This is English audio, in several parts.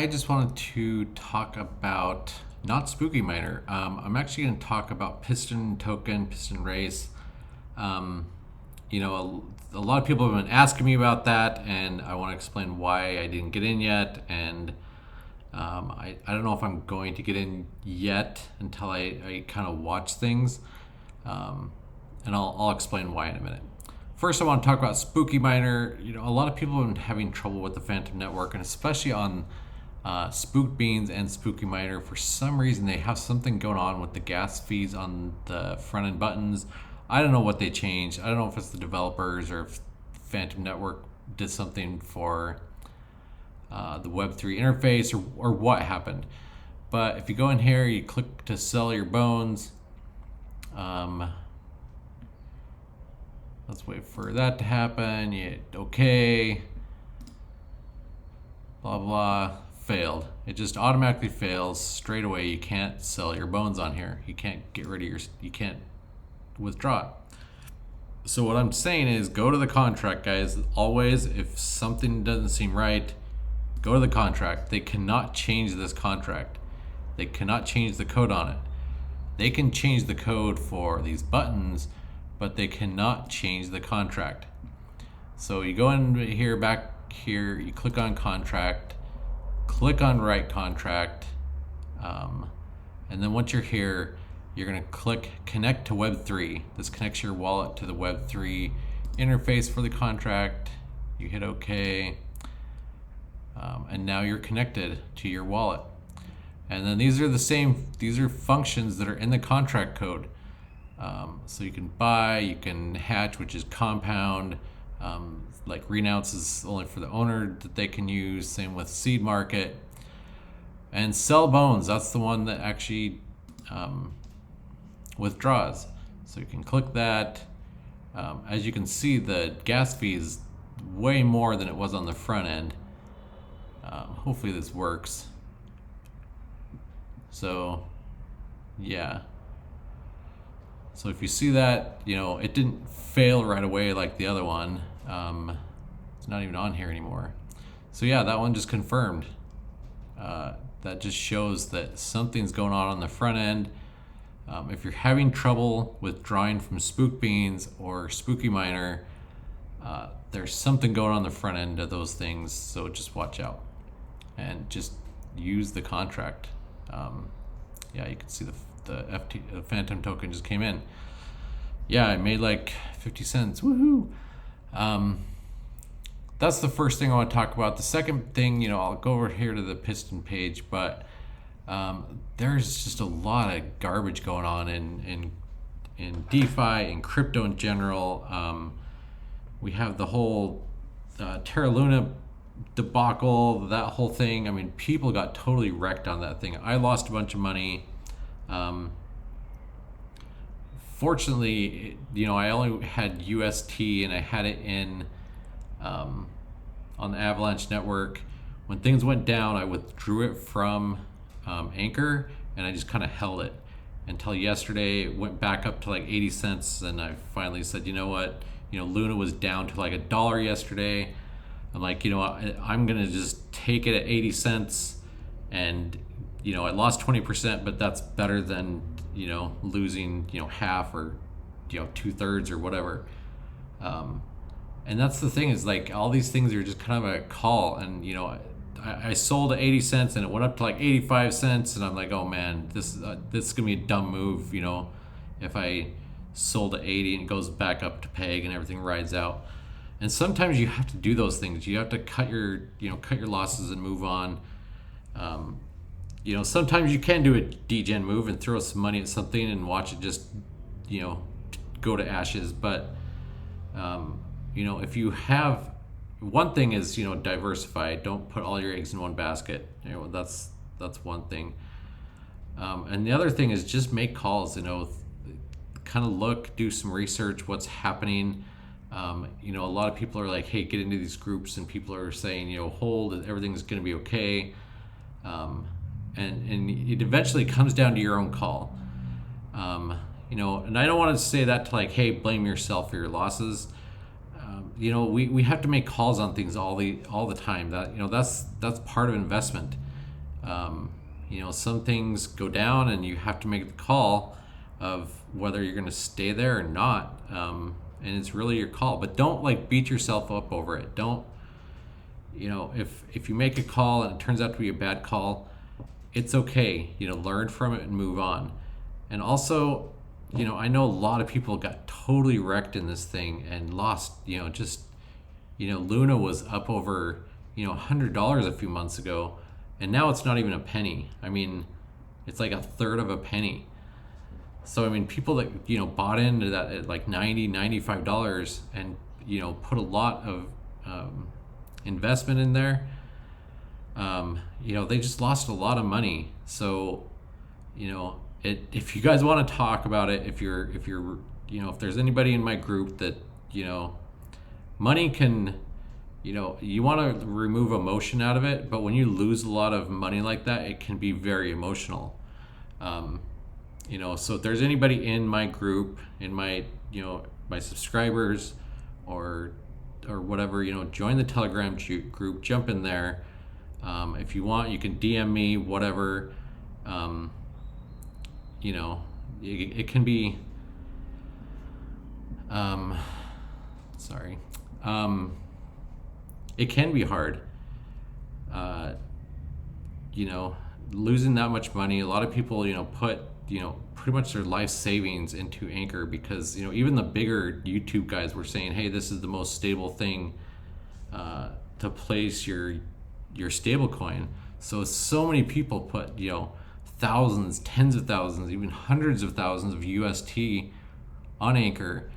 I just wanted to talk about not Spooky Miner. I'm actually going to talk about Piston Token, Piston Race. Um, a lot of people have been asking me about that, and I want to explain why I didn't get in yet. And I don't know if I'm going to get in yet until I kind of watch things. And I'll explain why in a minute. First, I want to talk about Spooky Miner. A lot of people have been having trouble with the Phantom Network, and especially on Spook Beans and Spooky Miner. For some reason, they have something going on with the gas fees on the front end buttons. I don't know what they changed. I don't know if it's the developers or if Phantom Network did something for the Web3 interface or what happened. But if you go in here, you click to sell your bones. Let's wait for that to happen. You hit OK. Blah, blah. Failed. It just automatically fails straight away. You can't sell your bones on here. You can't get rid of you can't withdraw it. So what I'm saying is go to the contract, guys. Always, if something doesn't seem right, go to the contract. They cannot change this contract. They cannot change the code on it. They can change the code for these buttons, but they cannot change the contract. So you go in here, back here, you click on contract, click on write contract, and then once you're here, you're gonna click connect to Web3. This connects your wallet to the Web3 interface for the contract. You hit OK, and now you're connected to your wallet. And then these are functions that are in the contract code. So you can buy, you can hatch, which is compound, like renounce is only for the owner that they can use, same with seed market, and sell bones, that's the one that actually withdraws. So you can click that. As you can see, the gas fee is way more than it was on the front end. Hopefully this works. So yeah, so if you see that, it didn't fail right away like the other one. It's not even on here anymore. So yeah, that one just confirmed. That just shows that something's going on the front end. If you're having trouble withdrawing from Spook Beans or Spooky Miner, there's something going on the front end of those things, so just watch out and just use the contract. Yeah, you can see the Phantom token just came in. Yeah, I made like 50 cents. Woohoo! That's the first thing I want to talk about. The second thing, I'll go over here to the Piston page, but there's just a lot of garbage going on in DeFi, in crypto in general. We have the whole Terra Luna debacle, that whole thing. I mean, people got totally wrecked on that thing. I lost a bunch of money. Fortunately, I only had UST and I had it in on the Avalanche network. When things went down, I withdrew it from Anchor, and I just kind of held it until yesterday. It went back up to like 80 cents, and I finally said, you know what? Luna was down to like $1 yesterday. I'm like, I'm gonna just take it at 80 cents, and I lost 20%, but that's better than losing half or 2/3 or whatever. And that's the thing, is like all these things are just kind of a call. And I sold at 80 cents and it went up to like 85 cents, and I'm like, oh man, this is gonna be a dumb move. If I sold at 80 and it goes back up to peg and everything rides out. And sometimes you have to do those things. You have to cut your losses and move on. Sometimes you can do a degen move and throw some money at something and watch it just, go to ashes. But, if you have, one thing is, diversify. Don't put all your eggs in one basket. That's one thing. And the other thing is just make calls, kind of look, do some research, what's happening. A lot of people are like, hey, get into these groups, and people are saying, hold, everything's going to be okay. And it eventually comes down to your own call. And I don't want to say that to like, hey, blame yourself for your losses. We have to make calls on things all the time. That's part of investment. Some things go down and you have to make the call of whether you're going to stay there or not. And it's really your call, but don't like beat yourself up over it. Don't, if you make a call and it turns out to be a bad call, it's okay, learn from it and move on. And also, I know a lot of people got totally wrecked in this thing and lost, Luna was up over, $100 a few months ago, and now it's not even a penny. I mean, it's like a third of a penny. So, people that, bought into that at like $90, $95 and, put a lot of investment in there, they just lost a lot of money. So, if you guys want to talk about it, if there's anybody in my group that, money can, you want to remove emotion out of it, but when you lose a lot of money like that, it can be very emotional. So if there's anybody in my group, in my, my subscribers or whatever, join the Telegram group, jump in there. If you want, you can DM me, whatever. It can be, it can be hard. Losing that much money. A lot of people, put, pretty much their life savings into Anchor because, even the bigger YouTube guys were saying, hey, this is the most stable thing to place your stable coin. So many people put, thousands, tens of thousands, even hundreds of thousands of UST on Anchor.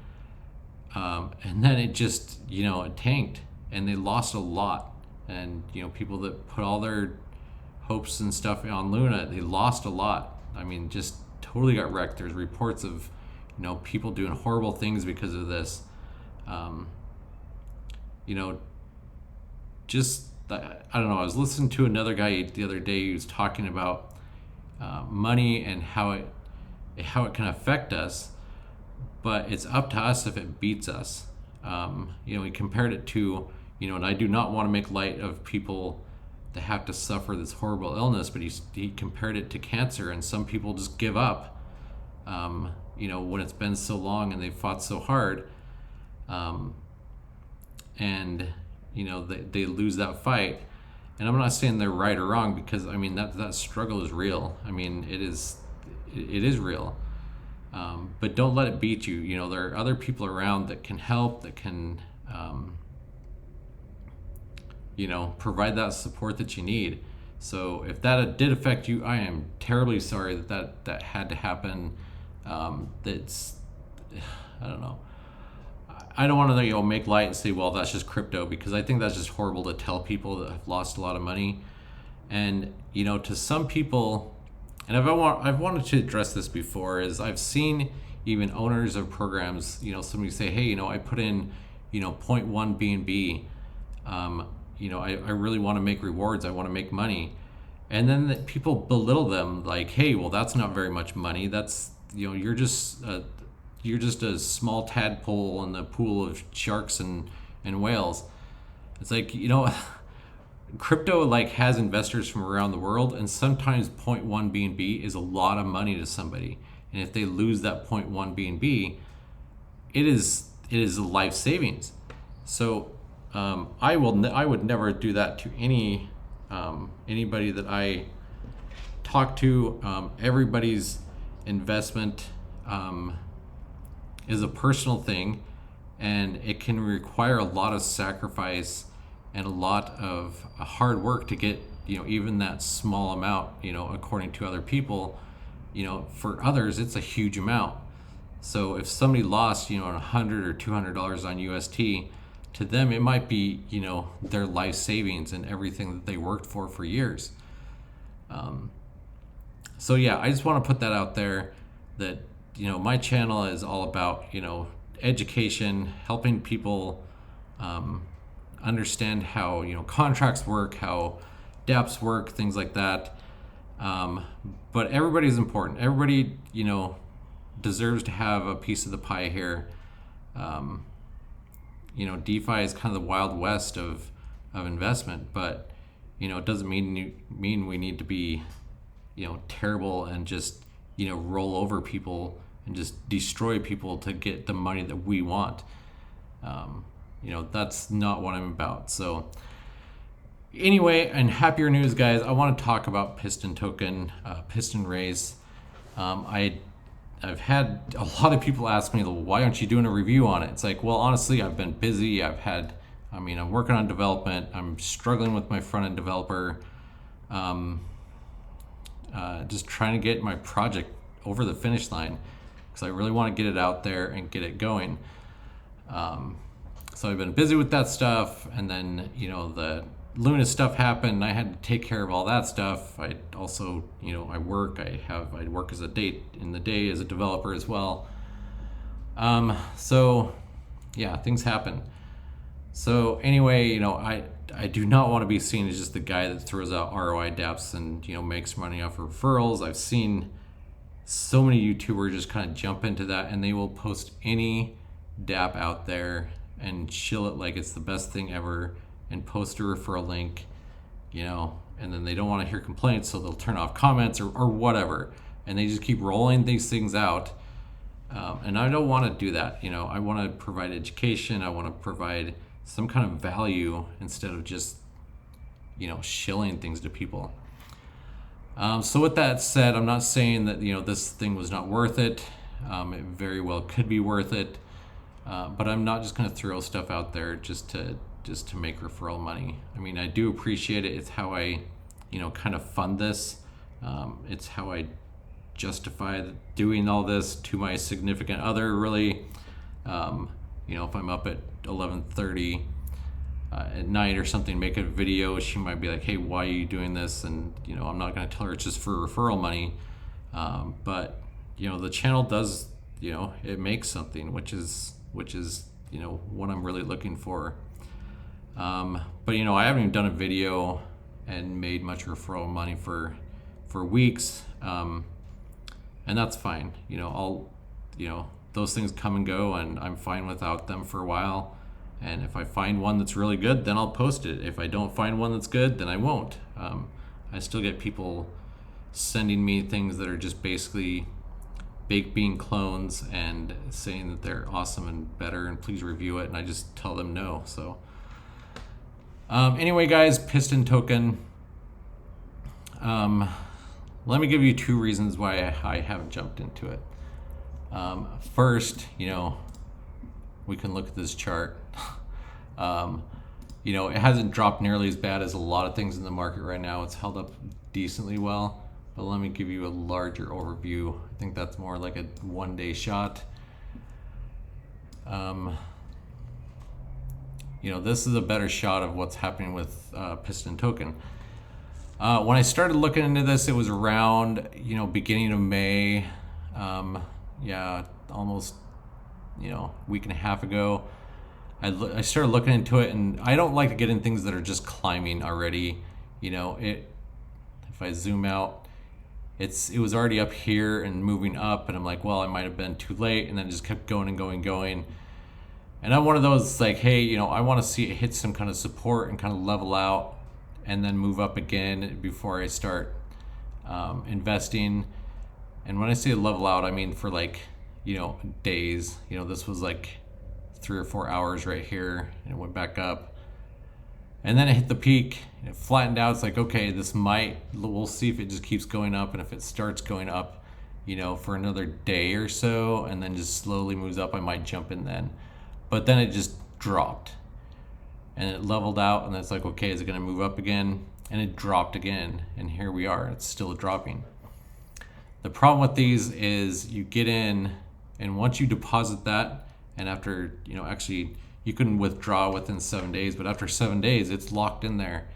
And then it just, it tanked and they lost a lot. And, people that put all their hopes and stuff on Luna, they lost a lot. Just totally got wrecked. There's reports of, people doing horrible things because of this. I don't know. I was listening to another guy the other day who was talking about money and how it can affect us, but it's up to us if it beats us. He compared it to, and I do not want to make light of people that have to suffer this horrible illness, but he compared it to cancer, and some people just give up, when it's been so long and they've fought so hard, and they lose that fight. And I'm not saying they're right or wrong because that struggle is real. It is real. But don't let it beat you. There are other people around that can help, that can provide that support that you need. So if that did affect you, I am terribly sorry that had to happen. That's, I don't know. I don't want to make light and say, well, that's just crypto, because I think that's just horrible to tell people that have lost a lot of money. And to some people, and I've wanted to address this before, is I've seen even owners of programs, somebody say, hey, I put in 0.1 BNB. I really want to make rewards. I want to make money. And then people belittle them like, hey, well, that's not very much money. That's, you're just a small tadpole in the pool of sharks and whales. It's like, crypto has investors from around the world, and sometimes 0.1 BNB is a lot of money to somebody. And if they lose that 0.1 BNB, it is a life savings. So I would never do that to anybody that I talk to. Everybody's investment is a personal thing, and it can require a lot of sacrifice and a lot of hard work to get even that small amount, according to other people. For others it's a huge amount. So if somebody lost $100 or $200 on UST, to them it might be their life savings and everything that they worked for years. So yeah, I just want to put that out there, that my channel is all about education, helping people understand how contracts work, how dApps work, things like that. But everybody's important. Everybody deserves to have a piece of the pie here. DeFi is kind of the wild west of investment, but it doesn't mean we need to be, terrible and just, roll over people and just destroy people to get the money that we want. That's not what I'm about. So anyway, and happier news, guys, I want to talk about Piston Token, Piston Race. I've had a lot of people ask me, why aren't you doing a review on it? It's like, well, honestly, I've been busy. I'm working on development. I'm struggling with my front-end developer. Just trying to get my project over the finish line because I really want to get it out there and get it going. So I've been busy with that stuff, and then, the Luna stuff happened, and I had to take care of all that stuff. I also, I work as a in the day as a developer as well. So yeah, things happen. So anyway, I do not want to be seen as just the guy that throws out ROI dApps and, makes money off of referrals. I've seen so many YouTubers just kind of jump into that, and they will post any dApp out there and shill it like it's the best thing ever and post a referral link, and then they don't want to hear complaints, so they'll turn off comments or whatever, and they just keep rolling these things out. And I don't want to do that. I want to provide education. I want to provide some kind of value instead of just, shilling things to people. So with that said, I'm not saying that, this thing was not worth it. It very well could be worth it. But I'm not just going to throw stuff out there just to make referral money. I do appreciate it. It's how I, kind of fund this. It's how I justify doing all this to my significant other, really. If I'm up at 11:30 at night or something, make a video, she might be like, hey, why are you doing this? And, I'm not going to tell her it's just for referral money. But, the channel does, it makes something, which is, what I'm really looking for. But, I haven't even done a video and made much referral money for weeks. And that's fine. Those things come and go, and I'm fine without them for a while. And if I find one that's really good, then I'll post it. If I don't find one that's good, then I won't. I still get people sending me things that are just basically baked bean clones and saying that they're awesome and better and please review it, and I just tell them no. So anyway, guys, Piston Token. Let me give you 2 reasons why I haven't jumped into it. First, we can look at this chart. It hasn't dropped nearly as bad as a lot of things in the market right now. It's held up decently well, but let me give you a larger overview. I think that's more like a 1-day shot. This is a better shot of what's happening with Piston Token. When I started looking into this, it was around, beginning of May. Almost, week and a half ago. I started looking into it, and I don't like to get in things that are just climbing already. If I zoom out, it was already up here and moving up, and I'm like, well, I might have been too late, and then it just kept going and going and going. And I'm one of those like, hey, I want to see it hit some kind of support and kind of level out and then move up again before I start investing. And when I say level out, I mean for like, days. This was like 3 or 4 hours right here, and it went back up. And then it hit the peak, and it flattened out. It's like, okay, we'll see if it just keeps going up, and if it starts going up, for another day or so, and then just slowly moves up, I might jump in then. But then it just dropped, and it leveled out, and it's like, okay, is it going to move up again? And it dropped again, and here we are. It's still dropping. The problem with these is you get in, and once you deposit that, and after, actually you can withdraw within 7 days, but after 7 days, it's locked in there.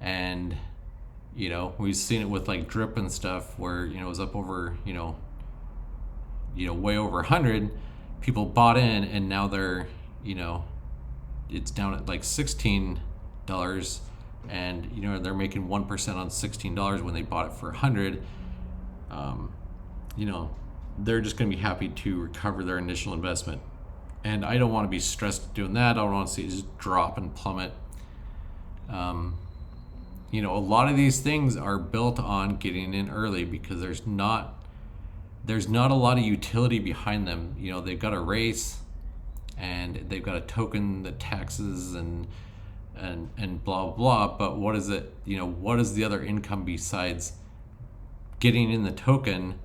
And, we've seen it with like drip and stuff where, it was up over, way over 100. People bought in, and now they're, it's down at like $16, and, they're making 1% on $16 when they bought it for 100. They're just going to be happy to recover their initial investment. And I don't want to be stressed doing that. I don't want to see it just drop and plummet. a lot of these things are built on getting in early because there's not a lot of utility behind them. They've got a race and they've got a token that taxes and blah blah. But what is it? What is the other income besides getting in the token,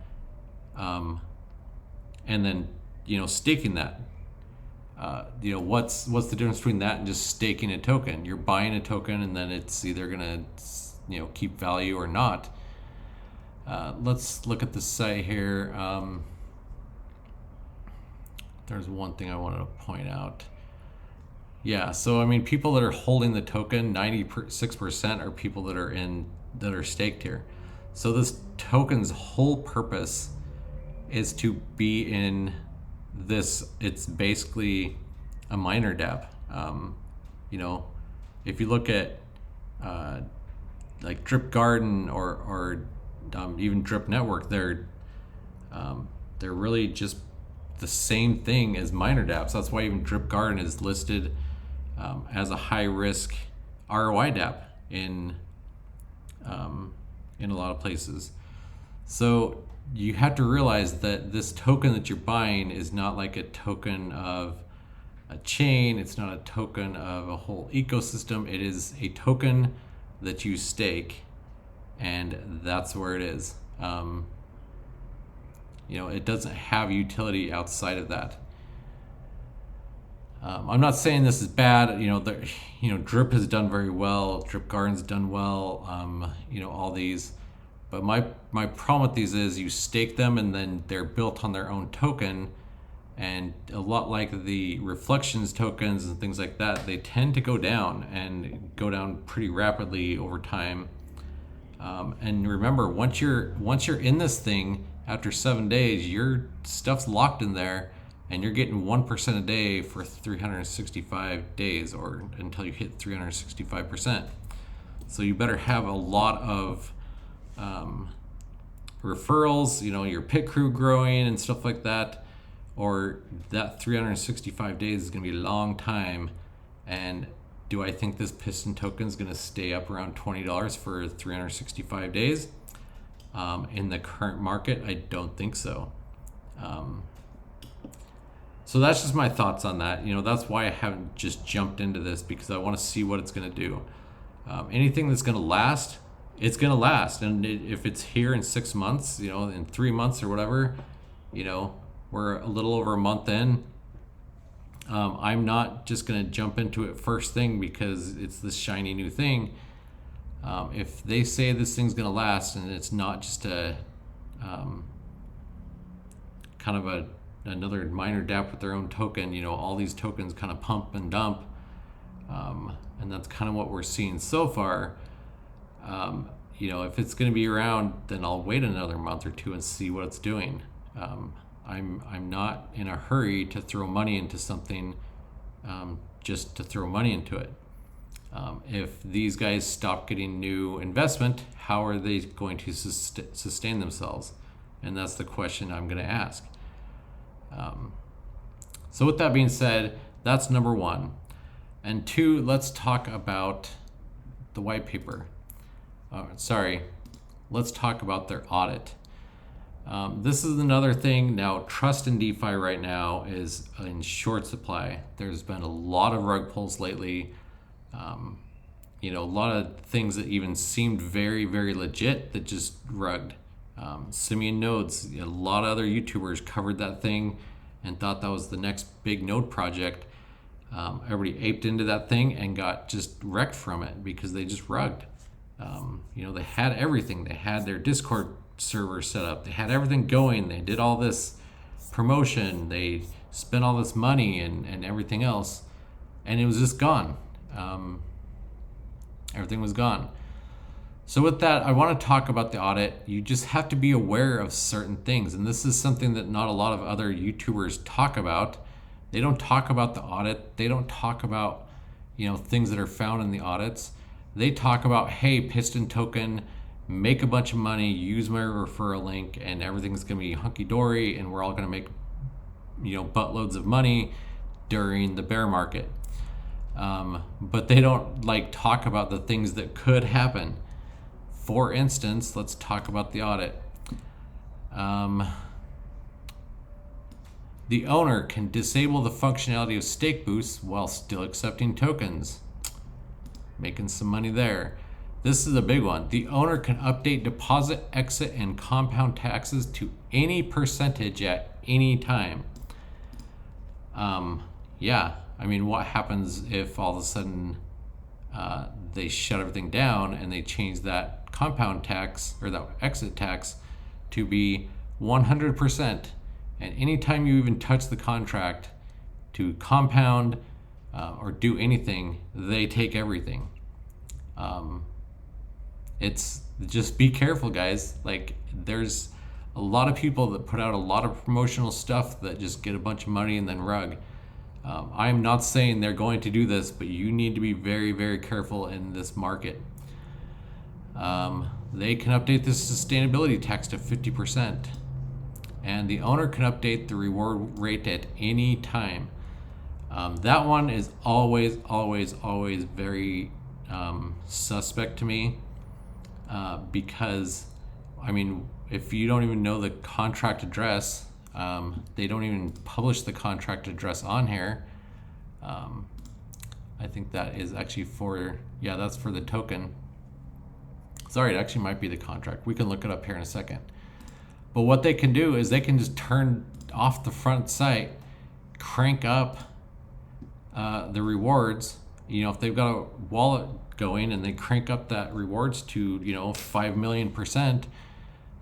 and then staking that? What's the difference between that and just staking a token? You're buying a token and then it's either gonna keep value or not. Let's look at the site here. There's one thing I wanted to point out. Yeah, so people that are holding the token, 96% are people that are staked here. So this token's whole purpose is to be in this. It's basically a miner dApp. If you look at like Drip Garden or even Drip Network, they're really just the same thing as miner dApps. That's why even Drip Garden is listed as a high risk ROI dApp in a lot of places. So you have to realize that this token that you're buying is not like a token of a chain. It's not a token of a whole ecosystem. It is a token that you stake, and that's where it is. It doesn't have utility outside of that. I'm not saying this is bad. Drip has done very well. Drip Garden's done well. All these. But my problem with these is you stake them and then they're built on their own token, and a lot like the reflections tokens and things like that, they tend to go down and go down pretty rapidly over time. And remember, once you're in this thing, after 7 days, your stuff's locked in there, and you're getting 1% a day for 365 days, or until you hit 365%. So you better have a lot of referrals, your pit crew growing and stuff like that, or that 365 days is going to be a long time. And do I think this Piston token is going to stay up around $20 for 365 days? In the current market, I don't think so. So that's just my thoughts on that. That's why I haven't just jumped into this, because I want to see what it's going to do. Anything that's going to last, it's going to last. And if it's here in 6 months, in 3 months or whatever, we're a little over a month in. I'm not just going to jump into it first thing because it's this shiny new thing. If they say this thing's going to last and it's not just a kind of another miner dApp with their own token, all these tokens kind of pump and dump, and that's kind of what we're seeing so far. If it's going to be around, then I'll wait another month or two and see what it's doing. I'm not in a hurry to throw money into something just to throw money into it. If these guys stop getting new investment, how are they going to sustain themselves? And that's the question I'm going to ask. So with that being said, that's number one. And two, let's talk about the white paper. Let's talk about their audit. This is another thing. Now, trust in DeFi right now is in short supply. There's been a lot of rug pulls lately. A lot of things that even seemed very, very legit that just rugged. Simian Nodes, a lot of other YouTubers covered that thing and thought that was the next big node project. Everybody aped into that thing and got just wrecked from it because they just rugged. They had everything. They had their Discord server set up. They had everything going. They did all this promotion. They spent all this money and everything else, and it was just gone. Everything was gone. So with that, I want to talk about the audit. You just have to be aware of certain things, and this is something that not a lot of other YouTubers talk about. They don't talk about the audit. They don't talk about things that are found in the audits. They talk about, hey, Piston token, make a bunch of money, use my referral link, and everything's gonna be hunky-dory, and we're all gonna make buttloads of money during the bear market. But they don't like talk about the things that could happen. For instance, let's talk about the audit. The owner can disable the functionality of stake boosts while still accepting tokens. Making some money there. This is a big one. The owner can update deposit, exit, and compound taxes to any percentage at any time. Yeah, I mean, what happens if all of a sudden they shut everything down and they change that compound tax or that exit tax to be 100%? And anytime you even touch the contract to compound or do anything, they take everything. It's just be careful, guys. Like, there's a lot of people that put out a lot of promotional stuff that just get a bunch of money and then rug. I'm not saying they're going to do this, but you need to be very, very careful in this market. They can update the sustainability tax to 50%. And the owner can update the reward rate at any time. That one is always very suspect to me, because, I mean, if you don't even know the contract address, they don't even publish the contract address on here. I think that is actually for, yeah, that's for the token. Sorry, it actually might be the contract. We can look it up here in a second. But what they can do is they can just turn off the front site, crank up the rewards. You know, if they've got a wallet going and they crank up that rewards to, 5 million%,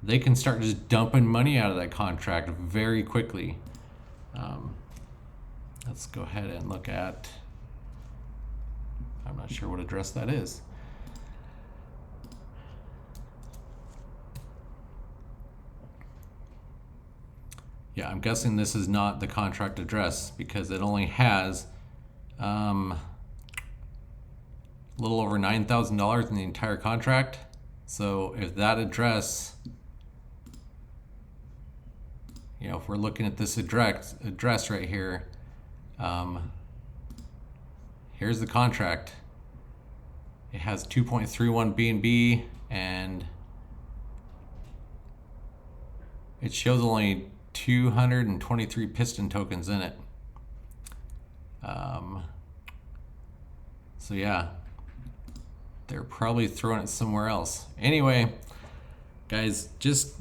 they can start just dumping money out of that contract very quickly. Let's go ahead and look at, I'm not sure what address that is. Yeah, I'm guessing this is not the contract address because it only has a little over $9,000 in the entire contract. So if that address, if we're looking at this address right here, here's the contract. It has 2.31 BNB and it shows only 223 piston tokens in it. So yeah, they're probably throwing it somewhere else. Anyway, guys,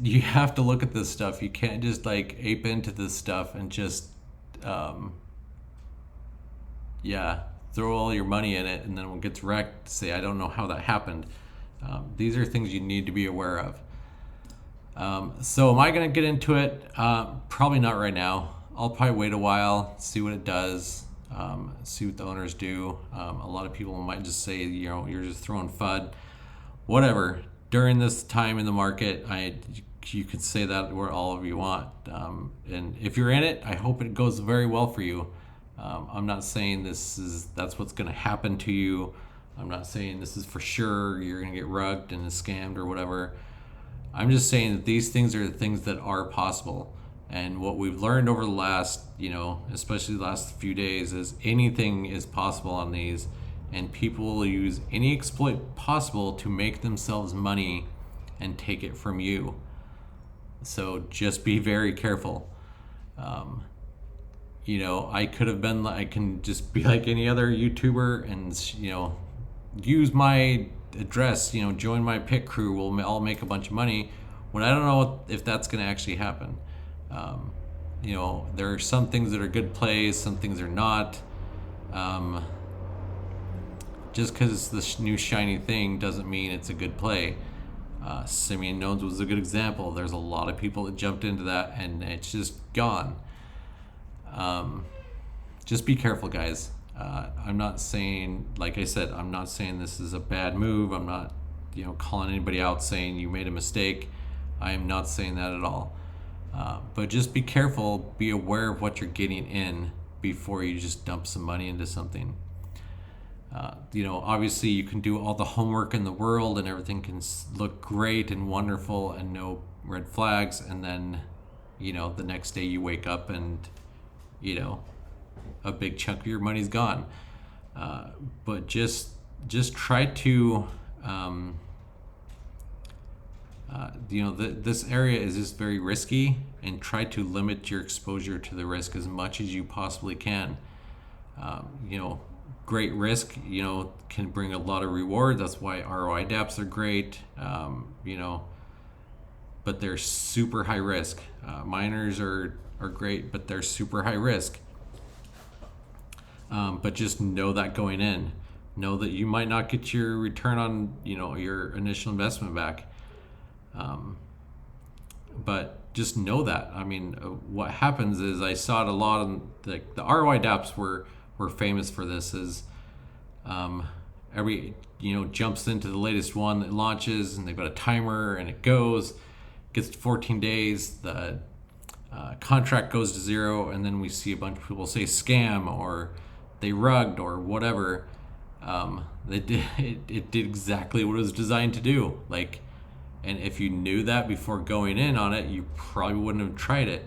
you have to look at this stuff. You can't just like ape into this stuff and just throw all your money in it and then when it gets wrecked, say, I don't know how that happened. These are things you need to be aware of. So am I going to get into it? Probably not right now. I'll probably wait a while, see what it does, see what the owners do. A lot of people might just say, you're just throwing FUD. Whatever. During this time in the market, you can say that where all of you want. And if you're in it, I hope it goes very well for you. I'm not saying that's what's going to happen to you. I'm not saying this is for sure you're going to get rugged and scammed or whatever. I'm just saying that these things are the things that are possible. And what we've learned over the last, especially the last few days, is anything is possible on these. And people will use any exploit possible to make themselves money and take it from you. So just be very careful. I could have been, I can just be like any other YouTuber and, use my address, join my pit crew, we'll all make a bunch of money, when I don't know if that's going to actually happen. There are some things that are good plays, some things are not. Just because it's this new shiny thing doesn't mean it's a good play. Simeon Nones was a good example. There's a lot of people that jumped into that and it's just gone. Just be careful, guys. I'm not saying, like I said, I'm not saying this is a bad move. I'm not, calling anybody out saying you made a mistake. I am not saying that at all. But just be careful, be aware of what you're getting in before you just dump some money into something. Obviously you can do all the homework in the world and everything can look great and wonderful and no red flags. And then, the next day you wake up and, a big chunk of your money's gone. But just try to, this area is just very risky, and try to limit your exposure to the risk as much as you possibly can. Great risk, can bring a lot of reward. That's why ROI dApps are great, but they're super high risk. Miners are great, but they're super high risk. But just know that going in. Know that you might not get your return on, your initial investment back. But just know that. I mean, what happens is, I saw it a lot on the ROI dApps were famous for this, is every jumps into the latest one that launches, and they've got a timer, and it gets to 14 days, the contract goes to zero, and then we see a bunch of people say scam, or they rugged, or whatever. It did exactly what it was designed to do. And if you knew that before going in on it, you probably wouldn't have tried it.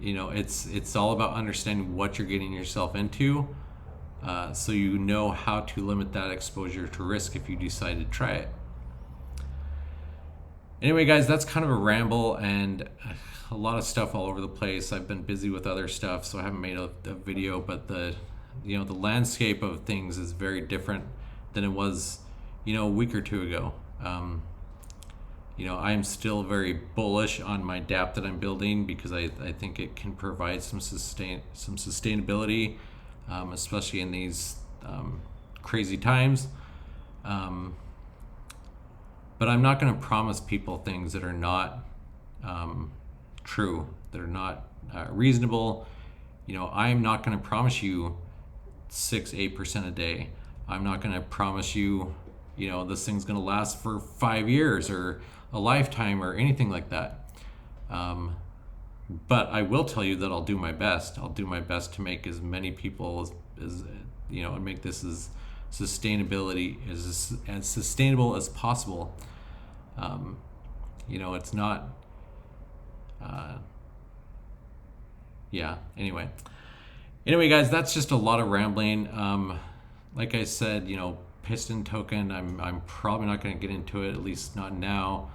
It's all about understanding what you're getting yourself into, so you know how to limit that exposure to risk if you decide to try it. Anyway, guys, that's kind of a ramble and a lot of stuff all over the place. I've been busy with other stuff, so I haven't made a video, but the landscape of things is very different than it was, a week or two ago. I'm still very bullish on my dApp that I'm building, because I think it can provide some sustainability, especially in these crazy times. But I'm not going to promise people things that are not true, that are not reasonable. I'm not going to promise you 6-8% a day. I'm not going to promise you, this thing's going to last for 5 years or a lifetime or anything like that. But I will tell you that I'll do my best. I'll do my best to make as many people as and make this as sustainable as possible. It's not. Anyway, guys, that's just a lot of rambling. Like I said, Piston Token, I'm probably not going to get into it, at least not now.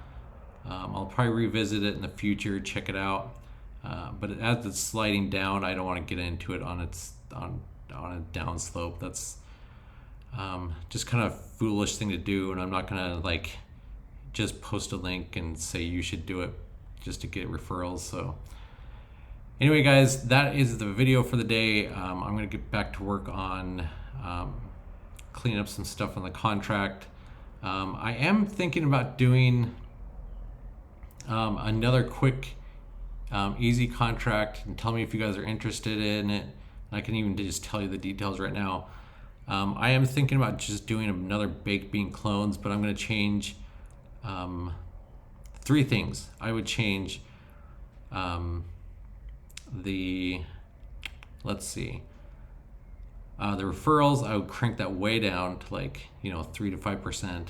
I'll probably revisit it in the future, check it out. But as it's sliding down, I don't want to get into it on a down slope. That's just kind of foolish thing to do, and I'm not going to just post a link and say you should do it just to get referrals. So anyway, guys, that is the video for the day. I'm going to get back to work on cleaning up some stuff on the contract. I am thinking about doing another quick easy contract, and tell me if you guys are interested in it. I can even just tell you the details right now. I am thinking about just doing another baked bean clones, but I'm going to change 3 things. I would change the referrals. I would crank that way down to 3 to 5%.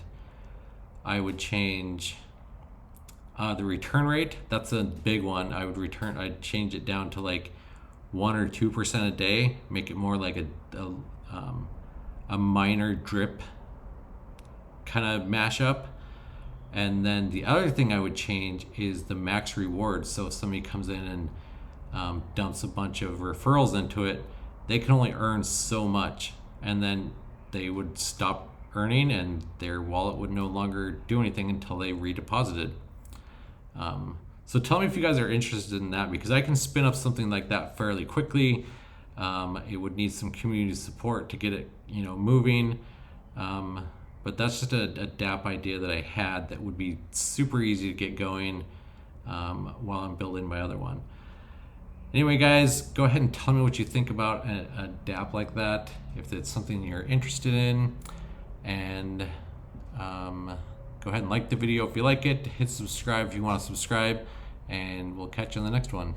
I would change the return rate. That's a big one. I'd change it down to 1 or 2% a day. Make it more like a minor drip kind of mashup. And then the other thing I would change is the max reward. So if somebody comes in and dumps a bunch of referrals into it, they can only earn so much, and then they would stop earning, and their wallet would no longer do anything until they redeposited. So tell me if you guys are interested in that, because I can spin up something like that fairly quickly. It would need some community support to get it, moving. But that's just a dApp idea that I had that would be super easy to get going while I'm building my other one. Anyway, guys, go ahead and tell me what you think about a dApp like that, if it's something you're interested in. And go ahead and like the video if you like it. Hit subscribe if you want to subscribe. And we'll catch you on the next one.